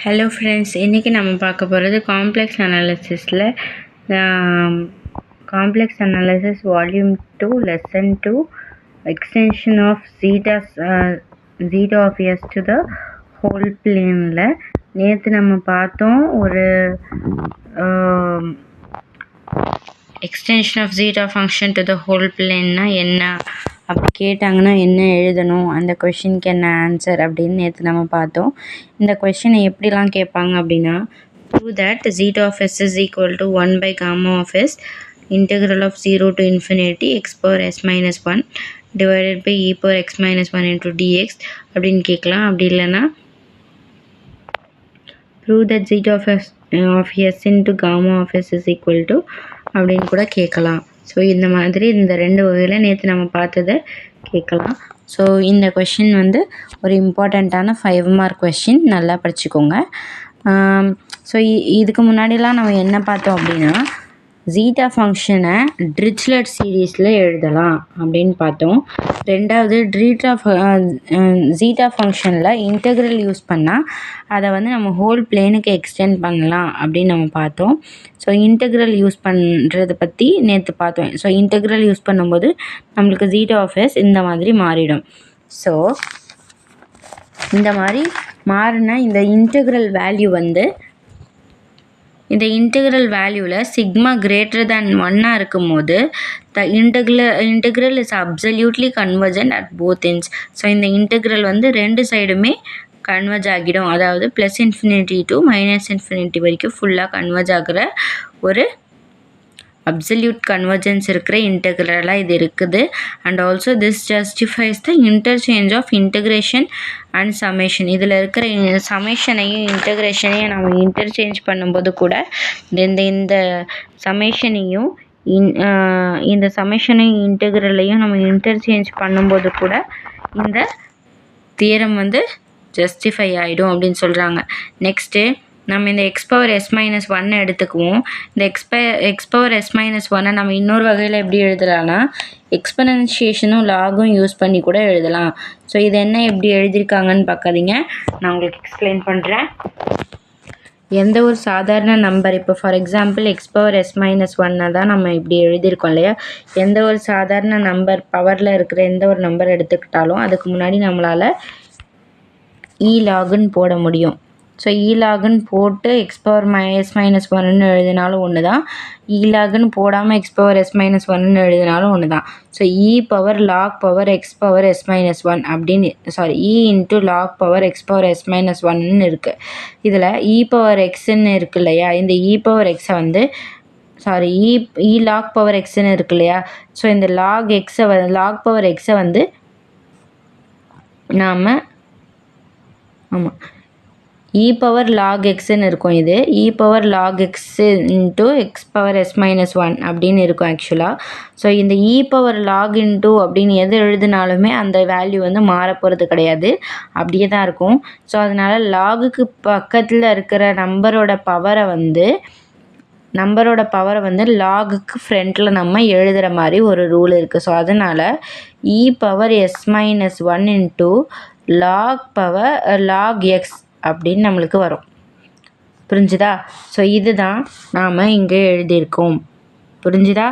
Hello friends, இன்றைக்கி நம்ம பார்க்க போகிறது காம்ப்ளெக்ஸ் அனாலிசிஸில் complex analysis volume 2 lesson 2 extension of zeta of s to the whole பிளேனில் நேற்று நம்ம பார்த்தோம். ஒரு extension of zeta function to the whole பிளேன்னா என்ன, அப்படி கேட்டாங்கன்னா என்ன எழுதணும், அந்த கொஷினுக்கு என்ன ஆன்சர் அப்படின்னு நேற்று நம்ம பார்த்தோம். இந்த கொஷினை எப்படிலாம் கேட்பாங்க அப்படின்னா, prove that zeta of s is equal to 1 by gamma of s integral of 0 to infinity x power s minus 1 divided by e power x minus 1 into dx அப்படின்னு கேட்கலாம். அப்படி இல்லைன்னா prove that zeta of s into gamma of s is equal to அப்படின்னு கூட கேட்கலாம். So இந்த மாதிரி இந்த ரெண்டு வகையில் நேற்று நம்ம பார்த்ததை கேட்கலாம். ஸோ இந்த கொஷின் ஒரு இம்பார்ட்டண்ட்டான 5 மார்க் கொஷின், நல்லா படிச்சுக்கோங்க. ஸோ இதுக்கு முன்னாடிலாம் நம்ம என்ன பார்த்தோம் அப்படின்னா, ஜீட்டா ஃபங்க்ஷனை ட்ரிச்லெட் சீரீஸில் எழுதலாம் அப்படின்னு பார்த்தோம். ரெண்டாவது ஜீட்டா ஃபங்க்ஷனில் இன்டெக்ரல் யூஸ் பண்ணால் அதை நம்ம ஹோல் பிளேனுக்கு எக்ஸ்டெண்ட் பண்ணலாம் அப்படின்னு நம்ம பார்த்தோம். ஸோ இன்டெக்ரல் யூஸ் பண்ணுறதை பற்றி நேற்று பார்த்தோம். ஸோ இன்டெக்ரல் யூஸ் பண்ணும்போது நம்மளுக்கு ஜீட்டா ஆஃப் எஸ் இந்த மாதிரி மாறிடும். ஸோ இந்த மாதிரி மாறினா இந்த இன்டெக்ரல் வேல்யூவில் சிக்மா கிரேட்டர் தேன் 1 இருக்கும்போது த integral is absolutely convergent at both ends. So இந்த இன்டெக்ரல் ரெண்டு சைடுமே கன்வர்ஜ் ஆகிடும். அதாவது plus infinity to minus infinity வரைக்கும் ஃபுல்லாக கன்வர்ஜ் ஆகிற ஒரு அப்சல்யூட் கன்வர்ஜென்ஸ் இருக்கிற இன்டெக்ரலாக இது இருக்குது. And also this justifies the interchange of integration and summation. இதில் இருக்கிற சமேஷனையும் இன்டகிரேஷனையும் நம்ம இன்டர்சேஞ்ச் பண்ணும்போது கூட இந்த சமேஷனையும் இன்டகிரலையும் நம்ம இன்டர்சேஞ்ச் பண்ணும்போது கூட இந்த தியரம் ஜஸ்டிஃபை ஆகிடும் அப்படின்னு சொல்கிறாங்க. நெக்ஸ்ட்டு நம்ம இந்த எக்ஸ் பவர் எஸ் மைனஸ் 1 எடுத்துக்குவோம். இந்த எக்ஸ் பவர் எஸ் மைனஸ் 1 நம்ம இன்னொரு வகையில் எப்படி எழுதலாம்னா, எக்ஸ்பொனன்ஷியேஷனும் லாகும் யூஸ் பண்ணி கூட எழுதலாம். ஸோ இது என்ன எப்படி எழுதியிருக்காங்கன்னு பார்க்காதீங்க, நான் உங்களுக்கு எக்ஸ்பிளைன் பண்ணுறேன். எந்த ஒரு சாதாரண நம்பர், இப்போ for example x power s minus 1 தான் நம்ம இப்படி எழுதியிருக்கோம் இல்லையா. எந்த ஒரு சாதாரண நம்பர், பவரில் இருக்கிற எந்த ஒரு நம்பர் எடுத்துக்கிட்டாலும் அதுக்கு முன்னாடி நம்மளால் இ லாகுன்னு போட முடியும். ஸோ இ லாகுன்னு போட்டு எக்ஸ் பவர் எஸ் மைனஸ் 1 எழுதினாலும் ஒன்று தான், இ லாகுன்னு போடாமல் எக்ஸ் பவர் எஸ் மைனஸ் 1 எழுதினாலும் ஒன்று தான். So e power log power x power s minus 1 அப்படின்னு, e into log power x power s minus 1 இருக்குது. இதில் இ பவர் எக்ஸ்ன்னு இருக்கு இல்லையா, இந்த இ பவர் எக்ஸை இ லாக் பவர் எக்ஸ்ன்னு இருக்கு இல்லையா. ஸோ இந்த லாக் பவர் எக்ஸை நாம் இ பவர் லாக் எக்ஸ்ன்னு இருக்கும். இது e power log x into x power s minus 1 அப்படின்னு இருக்கும் ஆக்சுவலாக. ஸோ இந்த இ பவர் லாக் இன்ட்டு அப்படின்னு எது எழுதினாலுமே அந்த வேல்யூ மாறப்போகிறது கிடையாது, அப்படியே தான் இருக்கும். ஸோ அதனால் லாகுக்கு பக்கத்தில் இருக்கிற நம்பரோட பவரை லாகுக்கு ஃப்ரண்ட்டில் நம்ம எழுதுகிற மாதிரி ஒரு ரூல் இருக்குது. ஸோ அதனால் e power s minus 1 into log x அப்படின்னு நம்மளுக்கு வரும். புரிஞ்சுதா? ஸோ இதுதான் நாம் இங்கே எழுதியிருக்கோம். புரிஞ்சுதா?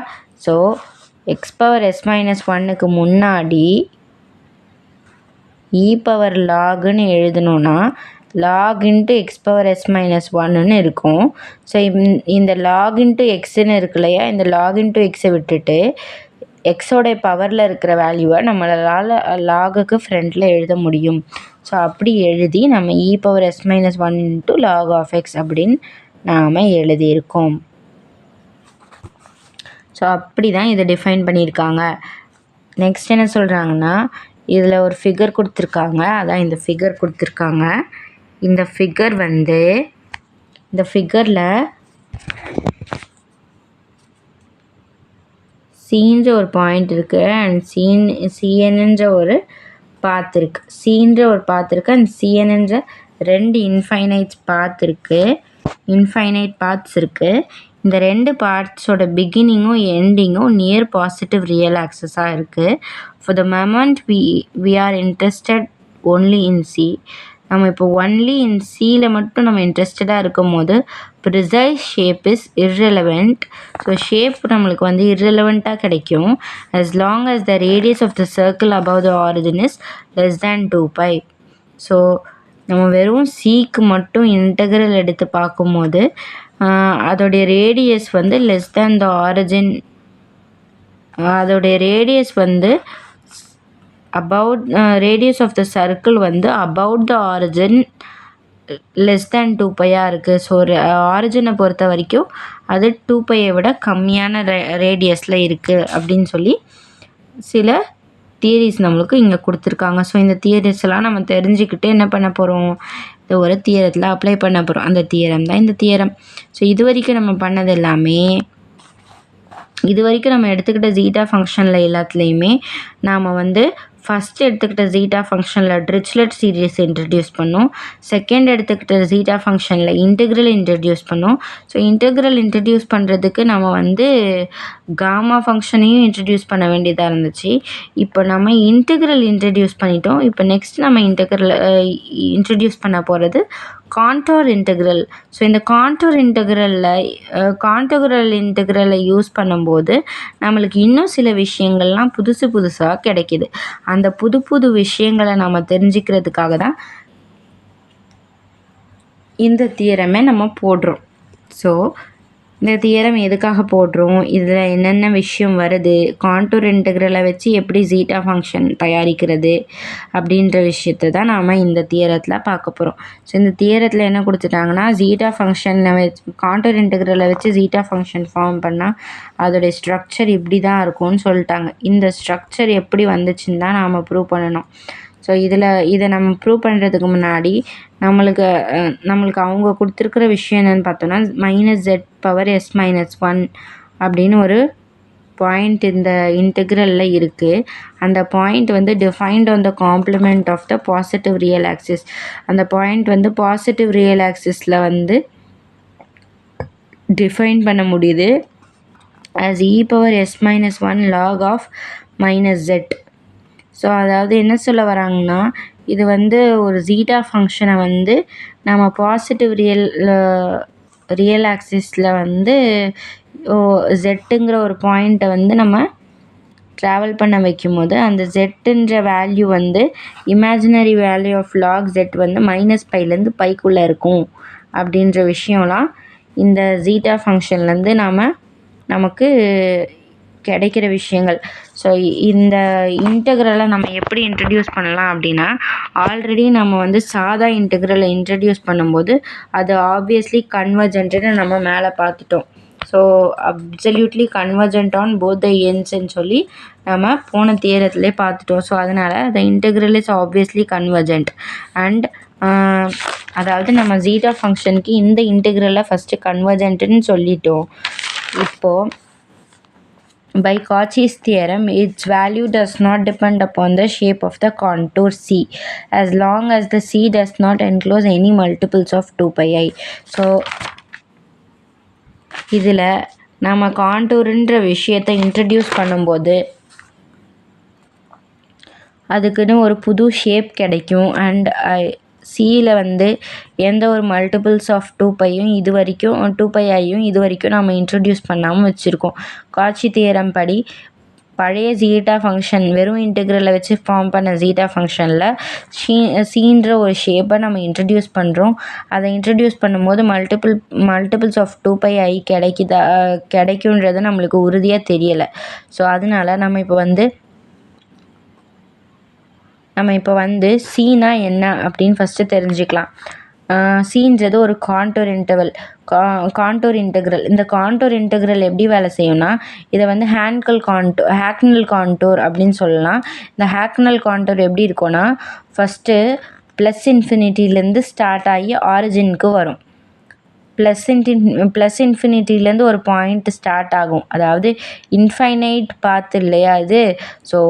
So x power s minus 1க்கு முன்னாடி இ பவர் லாகுன்னு எழுதணுன்னா log into x power s minus 1ன்னு இருக்கும். ஸோ இந்த லாக் இன்ட்டு எக்ஸ்ன்னு இருக்கு இல்லையா, இந்த லாக் இன்ட்டு எக்ஸை விட்டுட்டு எக்ஸோடைய பவரில் இருக்கிற வேல்யூவை நம்மளால் லாகுக்கு ஃப்ரண்ட்டில் எழுத முடியும். ஸோ அப்படி எழுதி நம்ம e power s minus 1 into log of x அப்படின்னு நாம் எழுதியிருக்கோம். ஸோ அப்படி தான் இதை டிஃபைன் பண்ணியிருக்காங்க. நெக்ஸ்ட் என்ன சொல்கிறாங்கன்னா, இதில் ஒரு ஃபிகர் கொடுத்துருக்காங்க, அதான் இந்த ஃபிகர் கொடுத்துருக்காங்க. இந்த ஃபிகரில் சீன்ற ஒரு பாயிண்ட் இருக்குது அண்ட் சிஎன்ன்ற ஒரு பாத் இருக்குது. சீன்ற ஒரு பாத் இருக்குது அண்ட் சிஎன்ன்ற 2 இன்ஃபைனைட் பாத்ஸ் இருக்குது. இந்த 2 பார்ட்ஸோட பிகினிங்கும் எண்டிங்கும் நியர் பாசிட்டிவ் ரியல் ஆக்சஸாக இருக்குது. For the moment we are interested only in C. நம்ம இப்போ ஒன்லி இன் சியில் மட்டும் நம்ம இன்ட்ரெஸ்டடாக இருக்கும் போது precise shape is irrelevant. So shape நம்மளுக்கு வந்து இர்ரெலவெண்ட்டாக கிடைக்கும் as long as the radius of the circle above the origin is less than 2π. So நம்ம வெறும் சிக்கு மட்டும் இன்டெக்ரல் எடுத்து பார்க்கும்போது அதோடைய ரேடியஸ் வந்து லெஸ் தேன் த ஆரிஜின், அதோடைய ரேடியஸ் வந்து about radius of the circle வந்து about the origin less than 2πயாக இருக்குது. ஸோ ஆரிஜினை பொறுத்த வரைக்கும் அது 2πயை விட கம்மியான ரேடியஸில் இருக்குது அப்படின்னு சொல்லி சில தியரிஸ் நம்மளுக்கு இங்கே கொடுத்துருக்காங்க. ஸோ இந்த தியரிஸ் எல்லாம் நம்ம தெரிஞ்சுக்கிட்டு என்ன பண்ண போகிறோம், இந்த ஒரு தியரத்தில் அப்ளை பண்ண போகிறோம். அந்த தியரம் தான் இந்த தியரம். ஸோ இது வரைக்கும் நம்ம பண்ணது எல்லாமே, இது வரைக்கும் நம்ம எடுத்துக்கிட்ட ஜீட்டா ஃபங்க்ஷனில் எல்லாத்துலேயுமே நாம் வந்து ஃபஸ்ட்டு எடுத்துக்கிட்ட ஜீட்டா ஃபங்க்ஷனில் ட்ரிச்லெட் சீரீஸ் இன்ட்ரடியூஸ் பண்ணோம். செகண்ட் எடுத்துக்கிட்ட ஜீட்டா ஃபங்க்ஷனில் இன்டெக்ரல் இன்ட்ரடியூஸ் பண்ணோம். ஸோ இன்டெக்ரல் இன்ட்ரடியூஸ் பண்ணுறதுக்கு நம்ம வந்து காமா ஃபங்க்ஷனையும் இன்ட்ரடியூஸ் பண்ண வேண்டியதாக இருந்துச்சு. இப்போ நம்ம இன்டெக்ரல் இன்ட்ரடியூஸ் பண்ணிட்டோம். இப்போ நெக்ஸ்ட் நம்ம இன்ட்ரடியூஸ் பண்ண போகிறது கான்டோர் இன்டெக்ரல். ஸோ இந்த கான்டோர் இன்டெக்ரலை யூஸ் பண்ணும்போது நம்மளுக்கு இன்னும் சில விஷயங்கள்லாம் புதுசாக கிடைக்கிது. அந்த புது விஷயங்களை நம்ம தெரிஞ்சுக்கிறதுக்காக தான் இந்த தியரமே நம்ம போடுறோம். ஸோ இந்த தியரம் எதுக்காக போடுறோம், இதில் என்னென்ன விஷயம் வருது, கான்டூர் இன்டெக்ரலை வச்சு எப்படி ஜீட்டா ஃபங்க்ஷன் தயாரிக்கிறது அப்படின்ற விஷயத்தை தான் நாம் இந்த தியரத்தில் பார்க்க போகிறோம். ஸோ இந்த தியரத்தில் என்ன கொடுத்துட்டாங்கன்னா, ஜீட்டா ஃபங்க்ஷனை வச்சு கான்டூர் இன்டெக்ரலை வச்சு ஜீட்டா ஃபங்க்ஷன் ஃபார்ம் பண்ணால் அதோடைய ஸ்ட்ரக்சர் இப்படி தான் இருக்கும்னு சொல்லிட்டாங்க. இந்த ஸ்ட்ரக்சர் எப்படி வந்துச்சுன்னு தான் நாம் ப்ரூவ் பண்ணணும். ஸோ இதை நம்ம ப்ரூவ் பண்ணுறதுக்கு முன்னாடி நம்மளுக்கு அவங்க கொடுத்துருக்குற விஷயம் என்னென்னு பார்த்தோன்னா, -z⁻s−1 அப்படின்னு ஒரு பாயிண்ட் இந்த இன்டெக்ரலில் இருக்குது. அந்த பாயிண்ட் வந்து defined on the complement of the positive real axis. அந்த பாயிண்ட் வந்து பாசிட்டிவ் ரியல் ஆக்சிஸில் வந்து டிஃபைன் பண்ண முடியுது as e⁻s−1 log of -z. So அதாவது என்ன சொல்ல வராங்கன்னா, இது வந்து ஒரு ஜீட்டா ஃபங்க்ஷனை வந்து நம்ம பாசிட்டிவ் ரியல் ஆக்சிஸில் வந்து ஜெட்டுங்கிற ஒரு பாயிண்ட்டை வந்து நம்ம ட்ராவல் பண்ண வைக்கும் போது அந்த ஜெட்டுன்ற வேல்யூ வந்து imaginary value of log z வந்து -πலேருந்து πக்குள்ளே இருக்கும் அப்படின்ற விஷயம்லாம் இந்த ஜீட்டா ஃபங்க்ஷன்லேருந்து நமக்கு கிடைக்கிற விஷயங்கள். ஸோ இந்த இன்டெக்ரலை நம்ம எப்படி இன்ட்ரடியூஸ் பண்ணலாம் அப்படின்னா, ஆல்ரெடி நம்ம வந்து சாதா இன்டெக்ரலை இன்ட்ரடியூஸ் பண்ணும்போது அது ஆப்வியஸ்லி கன்வர்ஜென்ட்னு நம்ம மேலே பார்த்துட்டோம். So absolutely convergent on both the எண்ட்ஸ்ன்னு சொல்லி நம்ம போன தியரத்திலே பார்த்துட்டோம். ஸோ அதனால் the integral is obviously convergent. And அதாவது நம்ம ஜீட்டா ஃபங்க்ஷனுக்கு இந்த இன்டெக்ரலை ஃபஸ்ட்டு கன்வர்ஜென்ட்னு சொல்லிட்டோம். இப்போது by Cauchy's theorem, its value does not depend upon the shape of the contour C as long as the C does not enclose any multiples of 2πi. So இதில் நம்ம கான்டூருன்ற விஷயத்தை இன்ட்ரடியூஸ் பண்ணும்போது அதுக்குன்னு ஒரு புது ஷேப் கிடைக்கும். அண்ட் சியில் வந்து எந்த ஒரு மல்டிபிள்ஸ் ஆஃப் 2πையும் இது வரைக்கும் நம்ம இன்ட்ரடியூஸ் பண்ணாமல் வச்சுருக்கோம். காச்சி தியரம் படி பழைய ஜீட்டா ஃபங்க்ஷன் வெறும் இன்டெக்ரலை வச்சு ஃபார்ம் பண்ண ஜீட்டா ஃபங்க்ஷனில் சீன்ற ஒரு ஷேப்பை நம்ம இன்ட்ரடியூஸ் பண்ணுறோம். அதை இன்ட்ரடியூஸ் பண்ணும்போது மல்டிபிள்ஸ் ஆஃப் 2πi கிடைக்குன்றது நம்மளுக்கு உறுதியாக தெரியலை. ஸோ அதனால் நம்ம இப்போ வந்து சீனா என்ன அப்படின்னு ஃபஸ்ட்டு தெரிஞ்சுக்கலாம். சீன்றது ஒரு கான்டூர் இன்டெக்ரல். இந்த கான்டூர் இன்டெக்ரல் எப்படி வேலை செய்யும்னா, இதை வந்து ஹேக்னல் கான்டூர் அப்படின்னு சொல்லலாம். இந்த ஹேக்னல் கான்டூர் எப்படி இருக்கும்னா, ஃபஸ்ட்டு +∞ ஸ்டார்ட் ஆகி ஆரிஜினுக்கு வரும். +∞ ஒரு பாயிண்ட் ஸ்டார்ட் ஆகும். அதாவது இன்ஃபைனைட் பாத் இல்லையா இது. ஸோ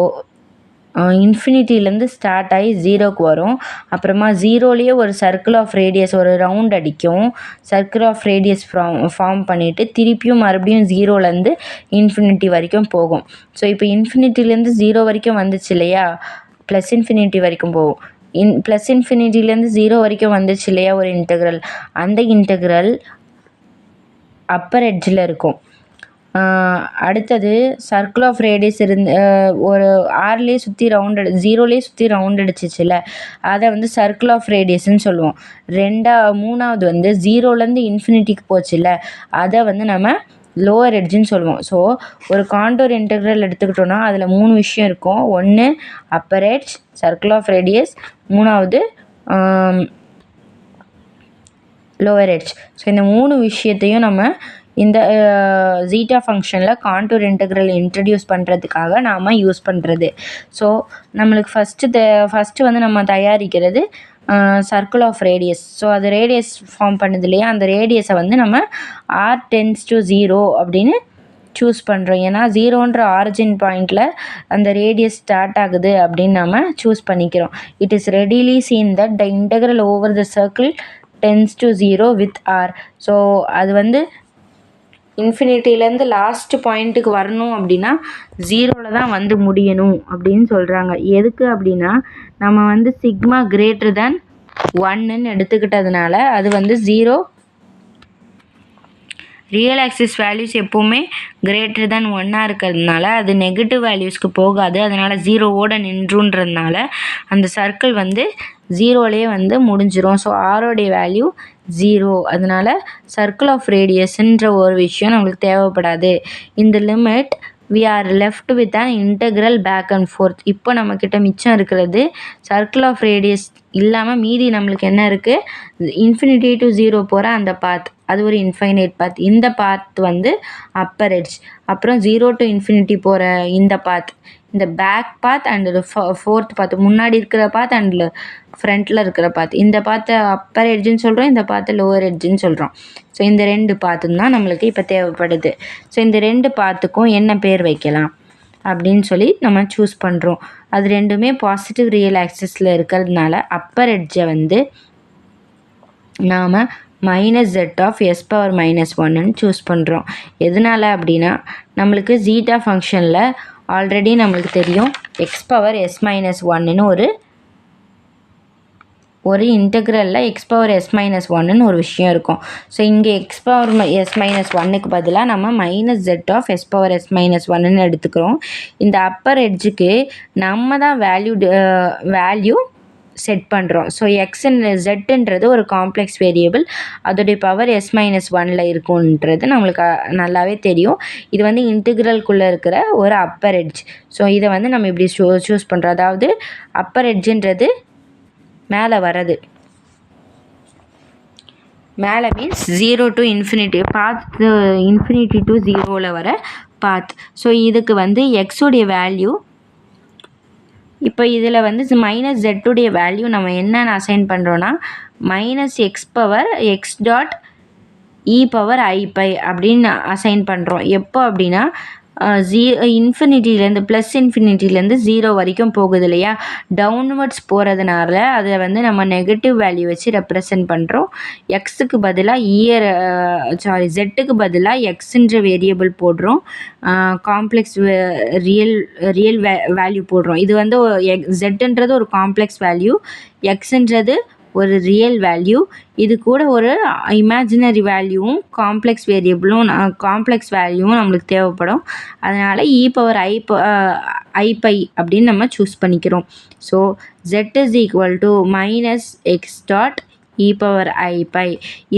இன்ஃபினிட்டிலேருந்து ஸ்டார்ட் ஆகி 0க்கு வரும். அப்புறமா 0லேயே ஒரு சர்க்கிள் ஆஃப் ரேடியஸ் ஒரு ரவுண்ட் அடிக்கும். சர்க்கிள் ஆஃப் ரேடியஸ் ஃபார்ம் பண்ணிவிட்டு திருப்பியும் மறுபடியும் 0லேருந்து இன்ஃபினிட்டி வரைக்கும் போகும். ஸோ இப்போ இன்ஃபினிட்டிலேருந்து 0 வரைக்கும் வந்துச்சு இல்லையா, +∞ வரைக்கும் போகும். ப்ளஸ் இன்ஃபினிட்டிலேருந்து 0 வரைக்கும் வந்துச்சு இல்லையா ஒரு இன்டெக்ரல், அந்த இன்டெக்ரல் அப்பர் எட்ஜில் இருக்கும். அடுத்தது சர்க்கிள் ஆஃப் ரேடியஸ் ஒரு ஆர்லேயே சுற்றி ஜீரோலேயே சுற்றி ரவுண்ட் அடிச்சிச்சுல, அதை வந்து சர்க்கிள் ஆஃப் ரேடியஸ்ன்னு சொல்லுவோம். மூணாவது வந்து 0லேருந்து இன்ஃபினிட்டிக்கு போச்சுல்ல, அதை வந்து நம்ம லோவர் எட்ஜுன்னு சொல்லுவோம். ஸோ ஒரு காண்டோர் இன்டெக்ரல் எடுத்துக்கிட்டோன்னா அதில் 3 விஷயம் இருக்கும். ஒன்று upper edge, circle of radius, மூணாவது லோவர் எட்ஜ். ஸோ இந்த 3 விஷயத்தையும் நம்ம இந்த ஜீட்டா ஃபங்க்ஷனில் காண்டூர் இன்டெக்ரல் இன்ட்ரடியூஸ் பண்ணுறதுக்காக நாம் யூஸ் பண்ணுறது. ஸோ நம்மளுக்கு ஃபஸ்ட்டு வந்து நம்ம தயாரிக்கிறது சர்க்கிள் ஆஃப் ரேடியஸ். ஸோ அது ரேடியஸ் ஃபார்ம் பண்ணுது இல்லையா, அந்த ரேடியஸை வந்து நம்ம r tends to 0 அப்படின்னு சூஸ் பண்ணுறோம். ஏன்னா 0ன்ற ஆரிஜின் பாயிண்டில் அந்த ரேடியஸ் ஸ்டார்ட் ஆகுது அப்படின்னு நம்ம சூஸ் பண்ணிக்கிறோம். It is readily seen that the integral over the circle tends to 0 with r. So அது வந்து இன்ஃபினிட்டிலேருந்து லாஸ்ட் பாயிண்ட்டுக்கு வரணும் அப்படின்னா 0ல் தான் வந்து முடியணும் அப்படின்னு சொல்கிறாங்க. எதுக்கு அப்படின்னா நம்ம வந்து சிக்மா கிரேட்டர் தேன் 1ன்னு எடுத்துக்கிட்டதுனால அது வந்து 0 ரியல் ஆக்சிஸ் வேல்யூஸ் எப்போவுமே கிரேட்டர் தேன் 1 இருக்கிறதுனால அது நெகட்டிவ் வேல்யூஸ்க்கு போகாது. அதனால் 0வோட நின்றுன்றதுனால அந்த சர்க்கிள் வந்து 0லேயே வந்து முடிஞ்சிரும். ஸோ ஆரோடைய வேல்யூ 0. அதனால் சர்க்கிள் ஆஃப் ரேடியஸ்ன்ற ஒரு விஷயம் நம்மளுக்கு தேவைப்படாது. இந்த limit we are left with an integral back and forth. இப்போ நம்மக்கிட்ட மிச்சம் இருக்கிறது சர்க்கிள் ஆஃப் ரேடியஸ் இல்லாமல் மீதி நம்மளுக்கு என்ன இருக்குது, இன்ஃபினிட்டி டு 0 போகிற அந்த பாத், அது ஒரு இன்ஃபைனைட் பாத். இந்த பாத் வந்து அப்பர் எட்ஜ். அப்புறம் 0 டு இன்ஃபினிட்டி போகிற இந்த பாத், இந்த பேக் பாத் அண்ட் ஃபோர்த் பாத், முன்னாடி இருக்கிற பாத் அண்ட் ஃப்ரண்ட்டில் இருக்கிற பாத். இந்த பாத்தை அப்பர் எட்ஜுன்னு சொல்கிறோம், இந்த பாத்தை லோவர் எட்ஜுன்னு சொல்கிறோம். ஸோ இந்த 2 பாத்தும் தான் நம்மளுக்கு இப்போ தேவைப்படுது. ஸோ இந்த 2 பாத்துக்கும் என்ன பேர் வைக்கலாம் அப்படின்னு சொல்லி நம்ம சூஸ் பண்ணுறோம். அது ரெண்டுமே பாசிட்டிவ் ரியல் ஆக்சிஸில் இருக்கிறதுனால அப்பர் எட்ஜை வந்து நாம் -z(s⁻−1)ன்னு சூஸ் பண்ணுறோம். எதனால் அப்படின்னா நம்மளுக்கு ஜீட்டா ஃபங்க்ஷனில் ஆல்ரெடி நம்மளுக்கு தெரியும் x⁻s−1ன்னு ஒரு இன்டெக்ரலில் x⁻s−1ன்னு ஒரு விஷயம் இருக்கும். ஸோ இங்கே x⁻s−1க்கு பதிலாக நம்ம -z(s⁻s−1)ன்னு எடுத்துக்கிறோம். இந்த அப்பர் எட்ஜுக்கு நம்ம தான் வேல்யூ செட் பண்ணுறோம். ஸோ zன்றது ஒரு காம்ப்ளெக்ஸ் வேரியபிள், அதோடைய பவர் s-1ல் இருக்குன்றது நம்மளுக்கு நல்லாவே தெரியும். இது வந்து இன்டெக்ரல்குள்ளே இருக்கிற ஒரு அப்பர் எட்ஜ். ஸோ இதை வந்து நம்ம இப்படி சூஸ் பண்ணுறோம். அதாவது அப்பர் எட்ஜுன்றது மேலே வரது, மேலே means 0 to infinity path, infinity to 0வில் வர பாத். ஸோ இதுக்கு வந்து எக்ஸுடைய வேல்யூ, இப்போ இதில் வந்து -z வேல்யூ நம்ம என்னென்னு அசைன் பண்ணுறோன்னா -x(x.e⁻i⁻) அப்படின்னு அசைன் பண்ணுறோம். எப்போ அப்படின்னா இன்ஃபினிட்டிலேருந்து ப்ளஸ் இன்ஃபினிட்டிலேருந்து 0 வரைக்கும் போகுது இல்லையா, டவுன்வர்ட்ஸ் போகிறதுனால அதை வந்து நம்ம நெகட்டிவ் வேல்யூ வச்சு ரெப்ரசன்ட் பண்ணுறோம். எக்ஸுக்கு பதிலாக ஜெட்டுக்கு பதிலாக எக்ஸுன்ற வேரியபிள் போடுறோம், காம்ப்ளெக்ஸ் ரியல் வேல்யூ போடுறோம். இது வந்து ஜெட்டுன்றது ஒரு காம்ப்ளெக்ஸ் வேல்யூ, எக்ஸுன்றது ஒரு ரியல் வேல்யூ. இது கூட ஒரு இமேஜினரி வேல்யூவும் காம்ப்ளெக்ஸ் வேல்யூவும் நம்மளுக்கு தேவைப்படும். அதனால் e⁻i⁻ அப்படின்னு நம்ம சூஸ் பண்ணிக்கிறோம். ஸோ z(x.e⁻i⁻)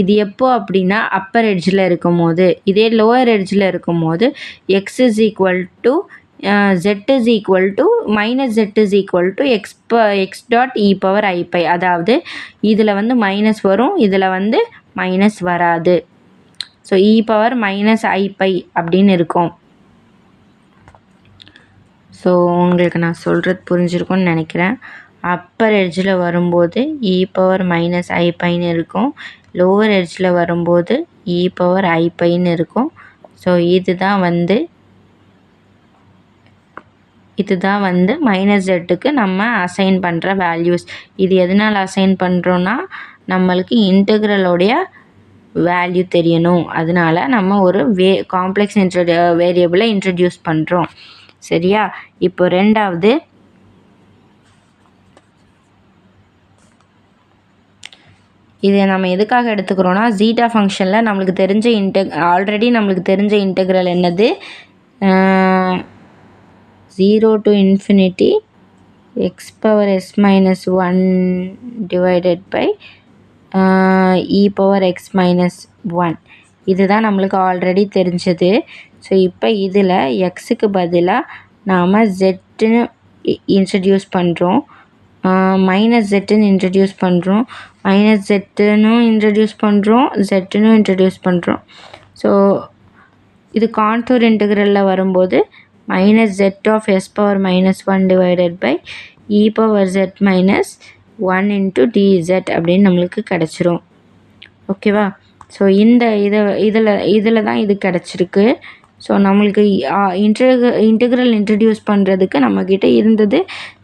இது எப்போ அப்படின்னா அப்பர் எட்ஜில் இருக்கும் போது. இதே லோவர் எட்ஜில் இருக்கும் போது z(x.e⁻i⁻) அதாவது இதில் வந்து மைனஸ் வரும், இதில் வந்து மைனஸ் வராது. ஸோ e⁻i⁻ அப்படின்னு இருக்கும். ஸோ உங்களுக்கு நான் சொல்கிறது புரிஞ்சிருக்கும்னு நினைக்கிறேன். அப்பர் எட்ஜில் வரும்போது e⁻i⁻ இருக்கும், லோவர் எட்ஜில் வரும்போது e⁻i⁻ இருக்கும். ஸோ இதுதான் வந்து -zக்கு நம்ம அசைன் பண்ணுற வேல்யூஸ். இது எதனால் அசைன் பண்ணுறோன்னா நம்மளுக்கு இன்டெக்ரலோடைய வேல்யூ தெரியணும். அதனால நம்ம ஒரு காம்ப்ளெக்ஸ் வேரியபிளை இன்ட்ரடியூஸ் பண்ணுறோம். சரியா? இப்போ ரெண்டாவது இதை நம்ம எதுக்காக எடுத்துக்கிறோன்னா ஜீட்டா ஃபங்க்ஷனில் நம்மளுக்கு தெரிஞ்ச ஆல்ரெடி நம்மளுக்கு தெரிஞ்ச இன்டெக்ரல் என்னது 0 to infinity x power s minus 1 divided by e power x minus 1. இதுதான் நம்மளுக்கு ஆல்ரெடி தெரிஞ்சது. ஸோ இப்போ இதில் எக்ஸுக்கு பதிலாக நாம் ஜெட்டுன்னு இன்ட்ரடியூஸ் பண்ணுறோம், மைனஸ் ஜெட்டுன்னு இன்ட்ரடியூஸ் பண்ணுறோம், மைனஸ் ஜெட்டுன்னு இன்ட்ரடியூஸ் பண்ணுறோம், ஜெட்டுன்னு இன்ட்ரடியூஸ் பண்ணுறோம். ஸோ இது கான்டூர் இன்டெக்ரலில் வரும்போது minus z of s power minus 1 divided by e power z minus 1 into d z அப்படின்னு நம்மளுக்கு கிடச்சிரும். ஓகேவா? ஸோ இந்த இதில் தான் இது கிடச்சிருக்கு. ஸோ நம்மளுக்கு இன்டெக்ரல் இன்ட்ரடியூஸ் பண்ணுறதுக்கு நம்மக்கிட்ட இருந்தது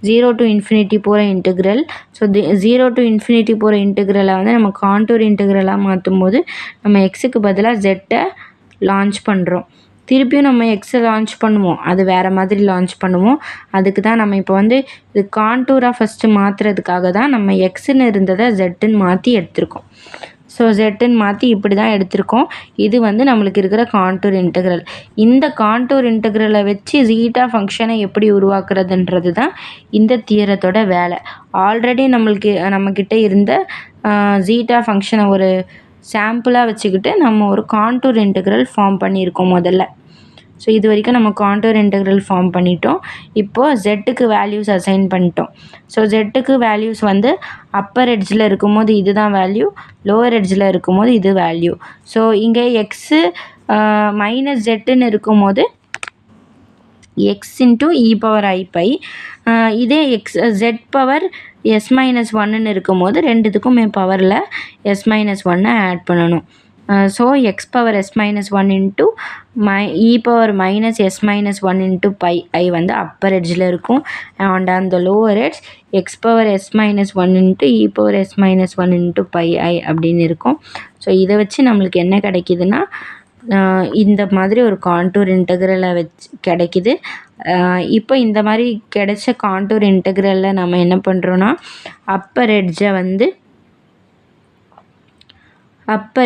0 to infinity போகிற இன்டெக்ரல். ஸோ 0 to infinity போகிற இன்டெக்ரலை வந்து நம்ம கான்டூர் இன்டெக்ரலாக மாற்றும் போது நம்ம எக்ஸுக்கு பதிலாக ஜெட்டை லான்ச் பண்ணுறோம். திருப்பியும் நம்ம எக்ஸை லான்ச் பண்ணுவோம், அது வேறு மாதிரி லான்ச் பண்ணுவோம். அதுக்கு தான் நம்ம இப்போ வந்து இது கான்டூராக ஃபஸ்ட்டு மாற்றுறதுக்காக தான் நம்ம எக்ஸுன்னு இருந்ததை ஜெட்டுன்னு மாற்றி எடுத்திருக்கோம். ஸோ ஜெட்டுன்னு மாற்றி இப்படி தான் எடுத்திருக்கோம். இது வந்து நம்மளுக்கு இருக்கிற கான்டூர் இன்டெக்ரல். இந்த கான்டூர் இன்டெக்ரலை வச்சு ஜீட்டா ஃபங்க்ஷனை எப்படி உருவாக்குறதுன்றது தான் இந்த தியரத்தோட வேலை. ஆல்ரெடி நம்மக்கிட்ட இருந்த ஜீட்டா ஃபங்க்ஷனை ஒரு சாம்பிளாக வச்சுக்கிட்டு நம்ம ஒரு கான்டூர் இன்டெக்ரல் ஃபார்ம் பண்ணியிருக்கோம் முதல்ல. ஸோ இது வரைக்கும் நம்ம கான்டூர் இன்டெக்ரல் ஃபார்ம் பண்ணிட்டோம். இப்போது ஜெட்டுக்கு வேல்யூஸ் அசைன் பண்ணிட்டோம். ஸோ ஜெட்டுக்கு வேல்யூஸ் வந்து அப்பர் எட்ஜில் இருக்கும்போது இது தான் வேல்யூ, லோவர் எட்ஜில் இருக்கும்போது இது வேல்யூ. ஸோ இங்கே எக்ஸு மைனஸ் ஜெட்டுன்னு இருக்கும்போது x into e power i pi, இதே ஜெட் பவர் எஸ் மைனஸ் 1ன்னு இருக்கும்போது ரெண்டுத்துக்குமே பவரில் எஸ் மைனஸ் 1 ஆட் பண்ணணும். So x power s minus 1 into e power minus s minus 1 into pi i வந்து அப்பர் எட்ஜில் இருக்கும். அண்ட் அந்த lower edge x power s minus 1 into e power s minus 1 into pi i அப்படின்னு இருக்கும். So இதை வச்சு நம்மளுக்கு என்ன கிடைக்கிதுன்னா இந்த மாதிரி ஒரு கான்டூர் இன்டெக்ரலை வச்சு கிடைக்கிது. இப்போ இந்த மாதிரி கிடைச்ச கான்டூர் இன்டெக்ரலில் நம்ம என்ன பண்ணுறோன்னா அப்பர்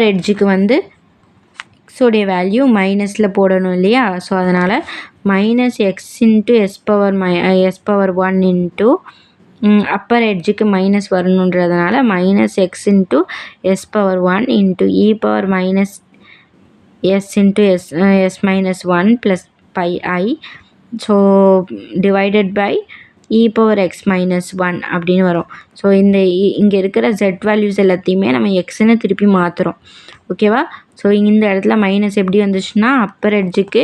எட்ஜுக்கு வந்து எக்ஸோடைய வேல்யூ மைனஸில் போடணும் இல்லையா? ஸோ அதனால் minus x into s power 1 into upper எட்ஜுக்கு மைனஸ் வரணுன்றதுனால minus x into s power 1 into e power minus s into s minus 1 plus pi i. So divided by e power x minus 1 அப்படின்னு வரும். So இங்கே இருக்கிற jet values எல்லாத்தையுமே நம்ம எக்ஸ்ன்னு திருப்பி மாற்றுறோம். ஓகேவா? ஸோ இந்த இடத்துல மைனஸ் எப்படி வந்துச்சுன்னா அப்பர் எட்ஜுக்கு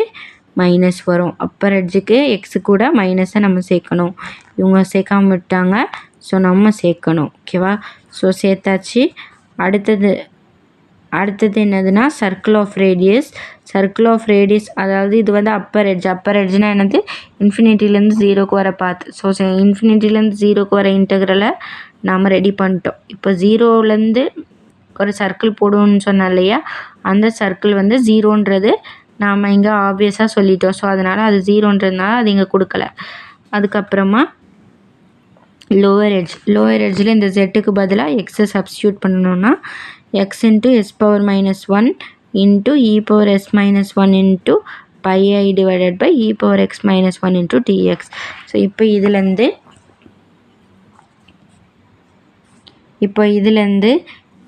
மைனஸ் வரும். அப்பர் எட்ஜுக்கு எக்ஸு கூட மைனஸை நம்ம சேர்க்கணும். இவங்க சேர்க்காம விட்டாங்க, ஸோ நம்ம சேர்க்கணும். ஓகேவா? ஸோ சேர்த்தாச்சு. அடுத்தது என்னதுன்னா சர்க்கிள் ஆஃப் ரேடியஸ். அதாவது இது வந்து அப்பர் எட்ஜ்னால் என்னது, இன்ஃபினிட்டிலேருந்து 0க்கு வர பாத். ஸோ இன்ஃபினிட்டிலேருந்து 0க்கு வர இன்டெக்ரலை நாம் ரெடி பண்ணிட்டோம். இப்போ 0லேருந்து ஒரு சர்க்கிள் போடுவோம்னு சொன்னோம் இல்லையா? அந்த சர்க்கிள் வந்து 0ன்றது நாம் இங்கே ஆப்வியஸாக சொல்லிட்டோம். ஸோ அதனால் அது 0ன்றதுனால அது இங்கே கொடுக்கல. அதுக்கப்புறமா லோவர் எட்ஜில் இந்த ஜெட்டுக்கு பதிலாக எக்ஸை சப்ஸ்டியூட் பண்ணணுன்னா x into s power minus 1 into e power s minus 1 into pi i divided by e power x minus 1 into dx. So இப்போ இதுலேருந்து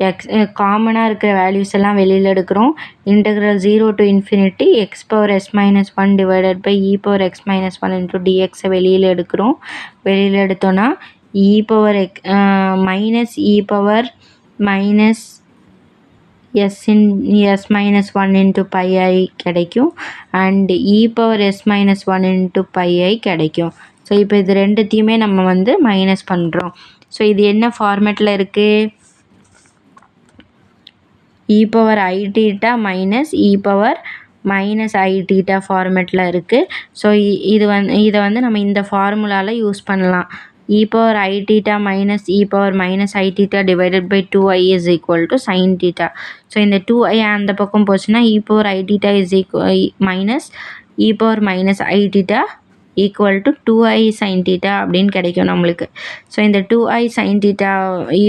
எக்ஸ் காமனாக இருக்கிற வேல்யூஸ் எல்லாம் வெளியில் எடுக்கிறோம். Integral 0 to infinity x power s minus 1 divided by e power x minus 1 into டிஎக்ஸை வெளியில் எடுக்கிறோம். வெளியில் எடுத்தோன்னா e power minus e power minus s minus 1 into pi i கிடைக்கும். And e power s minus 1 into pi i கிடைக்கும். So இப்போ இது ரெண்டுத்தையுமே நம்ம வந்து மைனஸ் பண்ணுறோம். ஸோ இது என்ன ஃபார்மேட்டில் இருக்குது? E power i theta minus e power minus i theta ஃபார்மேட்டில் இருக்குது. ஸோ இதை வந்து நம்ம இந்த ஃபார்முலாவில் யூஸ் பண்ணலாம். E power i theta minus e power minus i theta divided by 2i is equal to sine theta. So இந்த 2i அந்த பக்கம் போச்சுன்னா e power i theta is minus e power minus i theta equal to 2i sin theta அப்படின்னு கிடைக்கும் நம்மளுக்கு. So இந்த 2i sin theta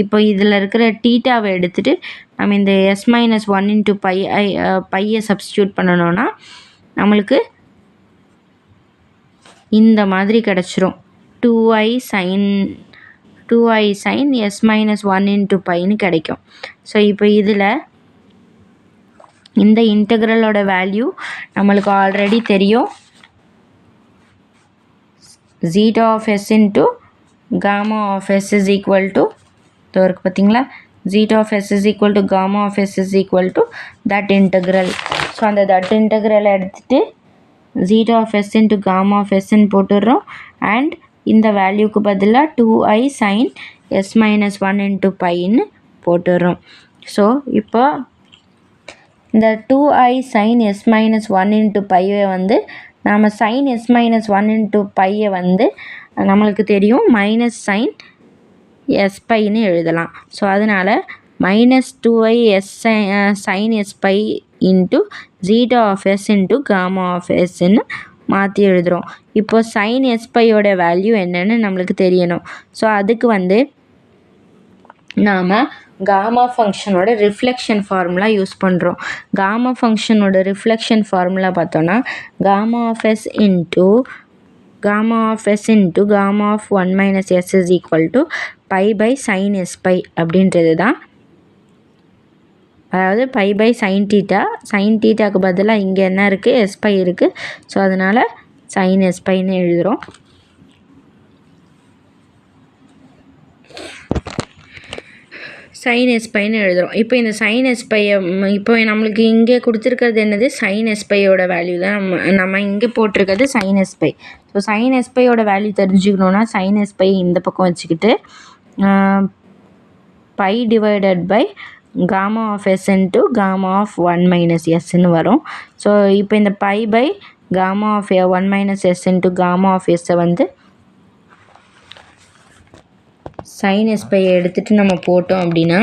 இப்போ இதில் இருக்கிற தீட்டாவை எடுத்துகிட்டு நம்ம இந்த s-1 இன்ட்டு பையை சப்ஸ்டியூட் பண்ணணும்னா நம்மளுக்கு இந்த மாதிரி கிடச்சிரும். 2i sin s-1 இன்ட்டு பைன்னு கிடைக்கும். ஸோ இப்போ இதில் இந்த இன்டெக்ரலோட வேல்யூ நம்மளுக்கு ஆல்ரெடி தெரியும். zeta of s into gamma of s is equal to இதோ இருக்குது பார்த்தீங்களா, zeta of s is equal to gamma of s is equal to that integral. So அந்த that integral எடுத்துகிட்டு zeta of s into gamma of s ன்னு போட்டுடுறோம். And இந்த வேல்யூக்கு பதிலாக 2i sin s-1 into பைன்னு போட்டுடுறோம். ஸோ இப்போ இந்த 2i sin s-1 into பையை வந்து நாம் sin s-1 into பையை வந்து நம்மளுக்கு தெரியும் மைனஸ் சைன் s பைன்னு எழுதலாம். ஸோ அதனால் -2i sin s pi into zeta of s into gamma of sன்னு மாற்றி எழுதுகிறோம். இப்போ sin s பையோட வேல்யூ என்னன்னு நம்மளுக்கு தெரியணும். ஸோ அதுக்கு வந்து நாம் காமா ஃபங்க்ஷனோட ரிஃப்ளெக்ஷன் ஃபார்முலா யூஸ் பண்ணுறோம். காமா ஃபங்க்ஷனோட ரிஃப்ளெக்ஷன் ஃபார்முலா பார்த்தோன்னா காமா ஆஃப் s இன்ட்டு gamma of 1 minus s is equal to pi by sin s pi அப்படின்றது தான். அதாவது pi by sin தீட்டாக்கு பதிலாக இங்கே என்ன இருக்குது, s pi இருக்குது. ஸோ அதனால் sin s piன்னு எழுதுகிறோம். sin s பைன்னு எழுதுகிறோம். இப்போ இந்த sin s பையை இப்போ நம்மளுக்கு இங்கே கொடுத்துருக்கிறது என்னது, sin s பையோட வேல்யூ தான் நம்ம இங்கே போட்டிருக்கிறது sin s pi. So sin s பையோட வேல்யூ தெரிஞ்சுக்கணுன்னா sin s பை இந்த பக்கம் வச்சுக்கிட்டு pi divided by gamma of s into gamma of 1 minus sன்னு வரும். ஸோ இப்போ இந்த pi pi gamma of 1 minus s into gamma of s வந்து sin s பையை எடுத்துகிட்டு நம்ம போட்டோம் அப்படின்னா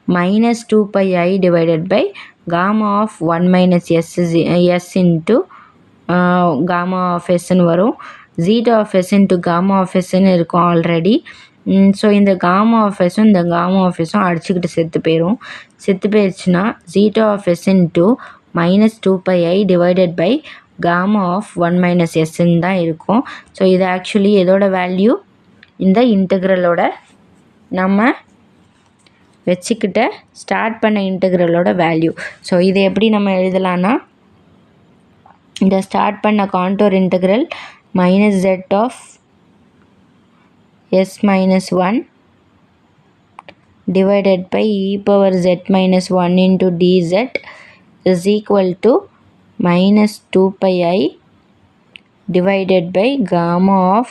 -2πi divided by gamma of 1 minus s into gamma of sன்னு வரும். zeta of s into gamma of sன்னு இருக்கும் ஆல்ரெடி. ஸோ இந்த gamma of sம் இந்த gamma of sம் அடிச்சுக்கிட்டு செத்து போயிடுச்சுன்னா zeta of s into -2πi divided by gamma of 1 minus sன்னு தான் இருக்கும். ஸோ இது ஆக்சுவலி எதோட வேல்யூ, இந்த இன்டெக்ரலோட நம்ம வச்சுக்கிட்ட ஸ்டார்ட் பண்ண இன்டெக்ரலோட வேல்யூ. ஸோ இது எப்படி நம்ம எழுதலான்னா இந்த ஸ்டார்ட் பண்ண contour integral -z of s-1 divided by e power z-1 into dz is equal to -2πi divided by gamma of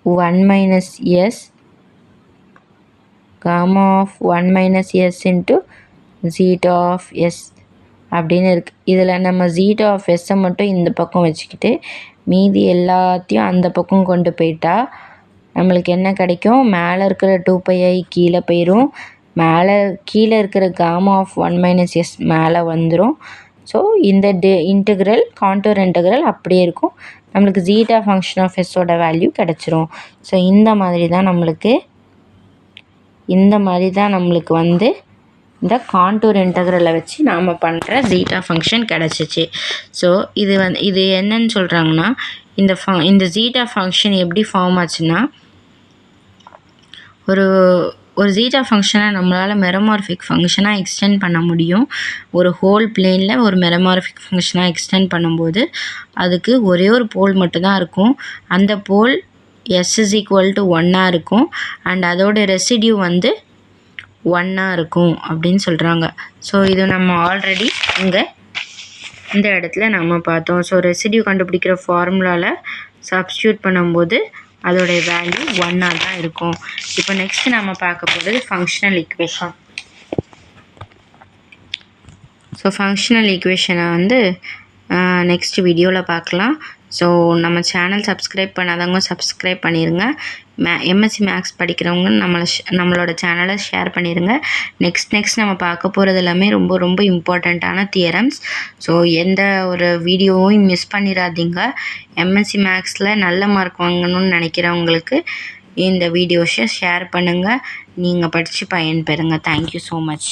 1 minus s into zeta of s அப்படின்னு இருக்குது. இதில் நம்ம zeta of s மட்டும் இந்த பக்கம் வச்சுக்கிட்டு மீதி எல்லாத்தையும் அந்த பக்கம் கொண்டு போயிட்டா நம்மளுக்கு என்ன கிடைக்கும், மேலே இருக்கிற 2πi கீழே போயிடும், கீழே இருக்கிற gamma of 1 minus s மேலே வந்துடும். ஸோ இந்த இன்டெக்ரல் கான்டோர் இன்டெக்ரல் அப்படியே இருக்கும், நம்மளுக்கு ஜீட்டா ஃபங்க்ஷன் ஆஃப் எஸ்ஸோட வேல்யூ கிடச்சிரும். ஸோ இந்த மாதிரி தான் நம்மளுக்கு வந்து இந்த கான்டூர் இன்டெக்ரலை வச்சு நாம் பண்ணுற ஜீட்டா ஃபங்க்ஷன் கிடச்சிச்சு. ஸோ இது என்னன்னு சொல்கிறாங்கன்னா இந்த ஜீட்டா ஃபங்க்ஷன் எப்படி ஃபார்ம் ஆச்சுன்னா, ஒரு ஜீட்டா ஃபங்க்ஷனை நம்மளால் மெரமார்ஃபிக் ஃபங்க்ஷனாக எக்ஸ்டெண்ட் பண்ண முடியும். ஒரு ஹோல் பிளேனில் ஒரு மெரமார்ஃபிக் ஃபங்க்ஷனாக எக்ஸ்டெண்ட் பண்ணும்போது அதுக்கு ஒரே ஒரு போல் மட்டும்தான் இருக்கும். அந்த போல் s is equal to 1 இருக்கும் அண்ட் அதோட ரெசிடியூ வந்து 1 இருக்கும் அப்படின்னு சொல்கிறாங்க. ஸோ இது நம்ம ஆல்ரெடி இந்த இடத்துல நம்ம பார்த்தோம். ஸோ ரெசிடியூ கண்டுபிடிக்கிற ஃபார்முலாவில் சப்ஸ்டியூட் பண்ணும்போது அதோடைய வேல்யூ 1 தான் இருக்கும். இப்போ நெக்ஸ்ட் நம்ம பார்க்க போகிறது ஃபங்க்ஷனல் ஈக்குவேஷன். ஸோ ஃபங்க்ஷனல் ஈக்குவேஷனை வந்து நெக்ஸ்ட் வீடியோவில் பார்க்கலாம். ஸோ நம்ம சேனல் சப்ஸ்கிரைப் பண்ணாதவங்க சப்ஸ்கிரைப் பண்ணிடுங்க. எம்எஸ்சி மேக்ஸ் படிக்கிறவங்க நம்மளோட சேனலை ஷேர் பண்ணிடுங்க. நெக்ஸ்ட் நம்ம பார்க்க போகிறது எல்லாமே ரொம்ப ரொம்ப இம்பார்ட்டண்ட்டான தியரம்ஸ். ஸோ எந்த ஒரு வீடியோவும் மிஸ் பண்ணிடாதீங்க. எம்எஸ்சி மேக்ஸில் நல்ல மார்க் வாங்கணும்னு நினைக்கிறவங்களுக்கு இந்த வீடியோஸை ஷேர் பண்ணுங்கள். நீங்கள் படித்து பயன்பெறுங்க. Thank you so much.